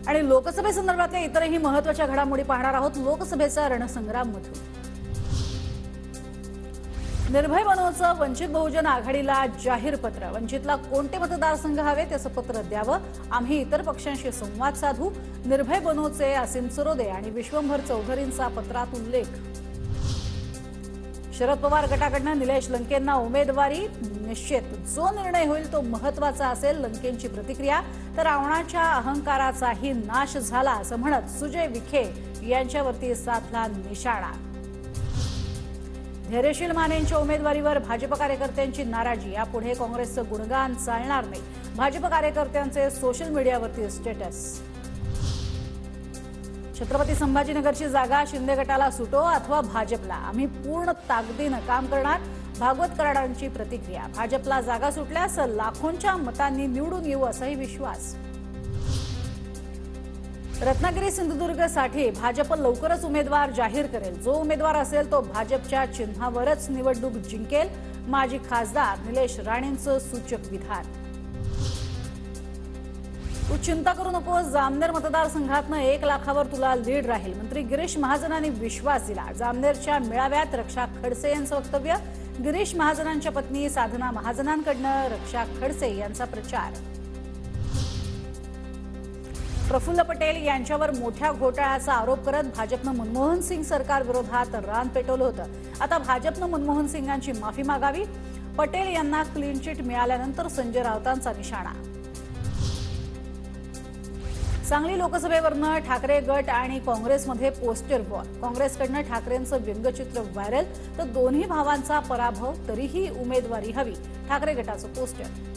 आणि लोकसभेसंदर्भातल्या इतरही महत्त्वाच्या घडामोडी पाहणार आहोत लोकसभेचा रणसंग्राम मधून। निर्भय बनोचं वंचित बहुजन आघाडीला जाहीर पत्र। वंचितला कोणते मतदारसंघ हवेत त्याचं पत्र द्यावं, आम्ही इतर पक्षांशी संवाद साधू। निर्भय बनोचे असीम सरोदे आणि विश्वंभर चौधरींचा पत्रात उल्लेख। शरद पवार गटाकडनं निलेश लंकेंना उमेदवारी निश्चित, जो निर्णय होईल तो महत्त्वाचा असेल। लंकेंची प्रतिक्रिया, तर रावणाच्या अहंकाराचाही नाश झाला असं म्हणत सुजय विखे यांच्यावरती साधला निशाणा। धैर्यशील मानेंच्या उमेदवारीवर भाजप कार्यकर्त्यांची नाराजी। यापुढे काँग्रेसचं गुणगान चालणार नाही, भाजप कार्यकर्त्यांचे सोशल मीडियावरती स्टेटस। छत्रपती संभाजीनगरची जागा शिंदे गटाला सुटो अथवा भाजपला, आम्ही पूर्ण ताकदीनं काम करणार। भागवत कराडांची प्रतिक्रिया, भाजपला जागा सुटल्यास लाखोंच्या मतांनी निवडून येऊ असाही विश्वास। रत्नागिरी सिंधुदुर्गसाठी भाजप लवकरच उमेदवार जाहीर करेल, जो उमेदवार असेल तो भाजपच्या चिन्हावरच निवडणूक जिंकेल। माजी खासदार निलेश राणेंचं सूचक विधान। तू चिंता करू नको, जामनेर मतदारसंघातनं 1 लाखावर तुला लीड राहील, मंत्री गिरीश महाजनांनी विश्वास दिला। जामनेरच्या मेळाव्यात रक्षा खडसे यांचं वक्तव्य। गिरीश महाजनांच्या पत्नी साधना महाजनांकडनं रक्षा खडसे यांचा प्रचार। प्रफुल्ल पटेल यांच्यावर मोठ्या घोटाळ्याचा आरोप करत भाजपनं मनमोहन सिंग सरकार विरोधात रान पेटवलं होतं। आता भाजपनं मनमोहन सिंगांची माफी मागावी। पटेल यांना क्लीन चिट मिळाल्यानंतर संजय राऊतांचा निशाणा। सांगली लोकसभेवरनं ठाकरे गट आणि काँग्रेसमध्ये पोस्टर वॉर। काँग्रेसकडनं ठाकरेंचं व्यंगचित्र व्हायरल, तर दोन्ही भावांचा पराभव, तरीही उमेदवारी हवी, ठाकरे गटाचं पोस्टर।